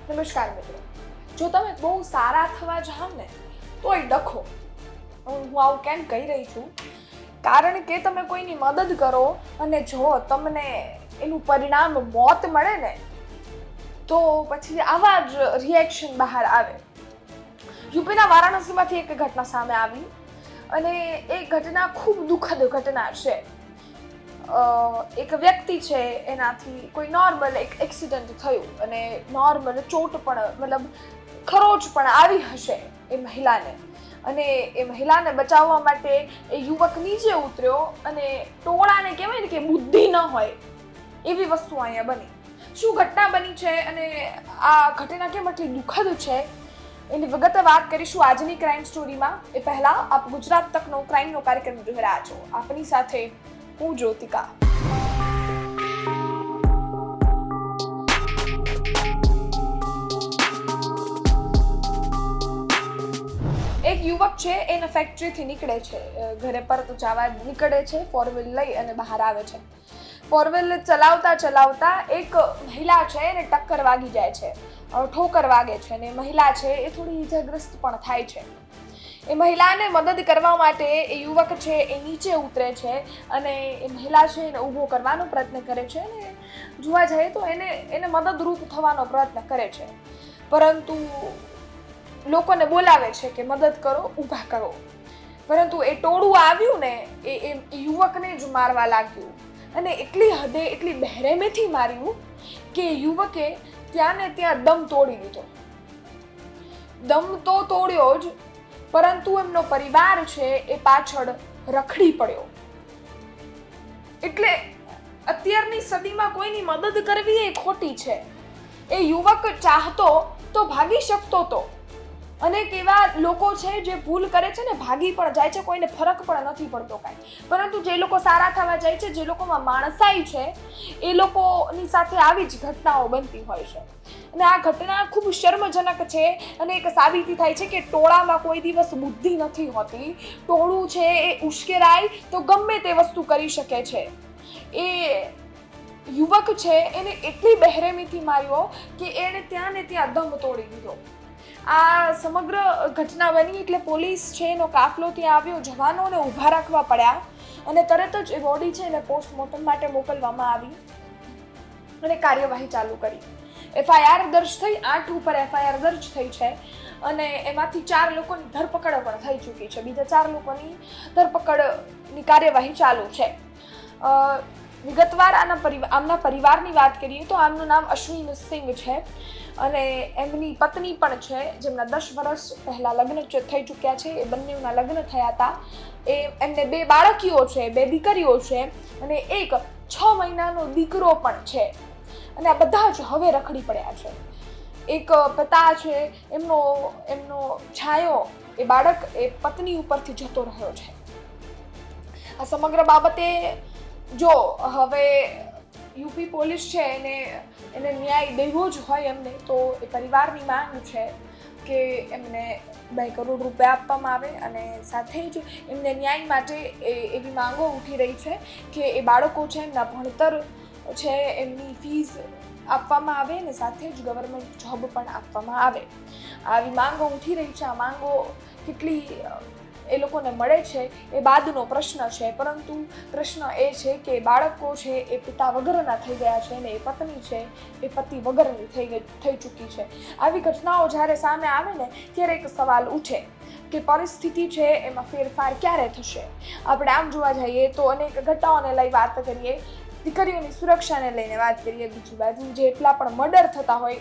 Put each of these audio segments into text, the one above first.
નમસ્કાર મિત્રો, જો તમે બહુ સારા થવા જાઓ ને તોય ડખો. હું આવું કેમ કહી રહી છું? કારણ કે તમે કોઈની મદદ કરો અને જો તમને એનું પરિણામ મોત મળે ને તો પછી આવા જ રિએક્શન બહાર આવે. યુપીના વારાણસીમાંથી એક ઘટના સામે આવી અને એ ઘટના ખૂબ દુઃખદ ઘટના છે. એક વ્યક્તિ છે, એનાથી કોઈ નોર્મલ એક એક્સિડન્ટ થયું અને નોર્મલ ચોટ પણ મતલબ ખરોચ પણ આવી હશે એ મહિલાને, અને એ મહિલાને બચાવવા માટે એ યુવક નીચે ઉતર્યો અને ટોળાને કહેવાય ને કે બુદ્ધિ ન હોય એવી વસ્તુ અહીંયા બની. શું ઘટના બની છે અને આ ઘટના કેમ આટલી દુઃખદ છે એની વિગતે વાત કરીશું આજની ક્રાઇમ સ્ટોરીમાં. એ પહેલા આપ ગુજરાત તકનો ક્રાઇમનો કાર્યક્રમ જોઈ રહ્યા છો. આપણી સાથે હું જ્યોતિકા. એક યુવક છે, એને ફેક્ટરીથી નીકળે છે, ઘરે પરત જવા નીકળે છે, ફોર વ્હીલ લઈ અને બહાર આવે છે. ફોર વ્હીલ ચલાવતા ચલાવતા એક મહિલા છે એને ટક્કર વાગી જાય છે, ઠોકર વાગે છે, અને મહિલા છે એ થોડી ઈજાગ્રસ્ત પણ થાય છે. એ મહિલાને મદદ કરવા માટે એ યુવક છે એ નીચે ઉતરે છે અને એ મહિલા છે એને ઊભો કરવાનો પ્રયત્ન કરે છે અને જોવા જઈએ તો એને મદદરૂપ થવાનો પ્રયત્ન કરે છે, પરંતુ લોકોને બોલાવે છે કે મદદ કરો, ઊભા કરો. પરંતુ એ ટોળું આવ્યું ને એ યુવકને જ મારવા લાગ્યું અને એટલી હદે એટલી બહેરેમેથી માર્યું કે યુવકે ત્યાં ને ત્યાં દમ તોડી દીધો. દમ તો તોડ્યો જ, પરંતુ એમનો પરિવાર છે એ પાછળ રખડી પડ્યો. એટલે અત્યારની સદીમાં કોઈની મદદ કરવી એ ખોટી છે. એ યુવક ચાહતો તો ભાગી શકતો હતો. અનેક એવા લોકો છે જે ભૂલ કરે છે ને ભાગી પણ જાય છે, કોઈને ફરક પણ નથી પડતો કાંઈ. પરંતુ જે લોકો સારા થવા જાય છે, જે લોકોમાં માણસાઈ છે, એ લોકોની સાથે આવી જ ઘટનાઓ બનતી હોય છે. અને આ ઘટના ખૂબ શર્મજનક છે અને એક સાબિતી થાય છે કે ટોળામાં કોઈ દિવસ બુદ્ધિ નથી હોતી. ટોળું છે એ ઉશ્કેરાય તો ગમે તે વસ્તુ કરી શકે છે. એ યુવક છે એને એટલી બહેરેમીથી માર્યો કે એણે ત્યાં ને ત્યાં દમ તોડી દીધો. આ સમગ્ર ઘટના બની એટલે પોલીસ છે એનો કાફલો ત્યાં આવ્યો, જવાનોને ઊભા રાખવા પડ્યા અને તરત જ એ બોડી છે એને પોસ્ટમોર્ટમ માટે મોકલવામાં આવી અને કાર્યવાહી ચાલુ કરી. એફઆઈઆર દર્જ થઈ, 8 ઉપર એફઆઈઆર દર્જ થઈ છે અને એમાંથી 4 લોકોની ધરપકડ પણ થઈ ચૂકી છે. બીજા 4 લોકોની ધરપકડની કાર્યવાહી ચાલુ છે. વિગતવાર આમના પરિવારની વાત કરીએ તો આમનું નામ અશ્વિન સિંઘ છે અને એમની પત્ની પણ છે, જેમના 10 વર્ષ પહેલા લગ્ન થઈ ચૂક્યા છે. એ બંનેના લગ્ન થયા હતા. એમને 2 બાળકીઓ છે, 2 દીકરીઓ છે અને એક 6 મહિનાનો દીકરો પણ છે. અને આ બધા જ હવે રખડી પડ્યા છે. એક પિતા છે, એમનો છાયો એ બાળક એ પત્ની ઉપરથી જતો રહ્યો છે. આ સમગ્ર બાબતે જો હવે યુપી પોલીસ છે એને ન્યાય દેવો જ હોય એમને, તો એ પરિવારની માંગ છે કે એમને 2 કરોડ રૂપિયા આપવામાં આવે અને સાથે જ એમને ન્યાય માટે એવી માંગો ઉઠી રહી છે કે એ બાળકો છે એમના ભણતર છે એમની ફીસ આપવામાં આવે અને સાથે જ ગવર્મેન્ટ જોબ પણ આપવામાં આવે. આવી માંગો ઉઠી રહી છે. આ માંગો કેટલી એ લોકોને મળે છે એ બાદનો પ્રશ્ન છે, પરંતુ પ્રશ્ન એ છે કે બાળકો છે એ પિતા વગરના થઈ ગયા છે અને એ પત્ની છે એ પતિ વગરની થઈ ચૂકી છે. આવી ઘટનાઓ જ્યારે સામે આવે ને ત્યારે એક સવાલ ઉઠે કે પરિસ્થિતિ છે એમાં ફેરફાર ક્યારે થશે. આપણે આમ જોવા જઈએ તો અનેક ઘટનાઓને લઈ વાત કરીએ, દીકરીઓની સુરક્ષાને લઈને વાત કરીએ, બીજી બાજુ જેટલા પણ મર્ડર થતા હોય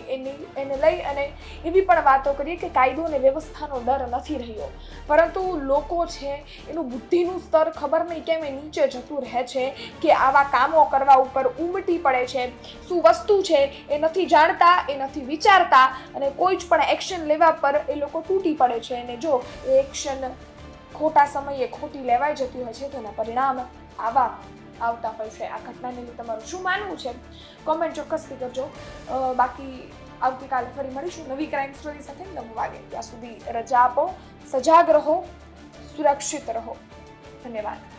એને લઈ અને એવી પણ વાતો કરીએ કે કાયદો અને વ્યવસ્થાનો ડર નથી રહ્યો, પરંતુ લોકો છે એનું બુદ્ધિનું સ્તર ખબર નહીં કેમ એ નીચે જતું રહે છે કે આવા કામો કરવા ઉપર ઉમટી પડે છે. શું વસ્તુ છે એ નથી જાણતા, એ નથી વિચારતા અને કોઈ જ પણ એક્શન લેવા પર એ લોકો તૂટી પડે છે. અને જો એ એક્શન ખોટા સમયે ખોટી લેવાઈ જતી હોય છે તો એના પરિણામ આવતા હોય છે. આ ઘટનાને લઈને તમારું શું માનવું છે કોમેન્ટ ચોક્કસથી કરજો. બાકી આવતીકાલે ફરી મળીશું નવી ક્રાઇમ સ્ટોરી સાથે. નવું વાગે ત્યાં સુધી રજા આપો, સજાગ રહો, સુરક્ષિત રહો. ધન્યવાદ.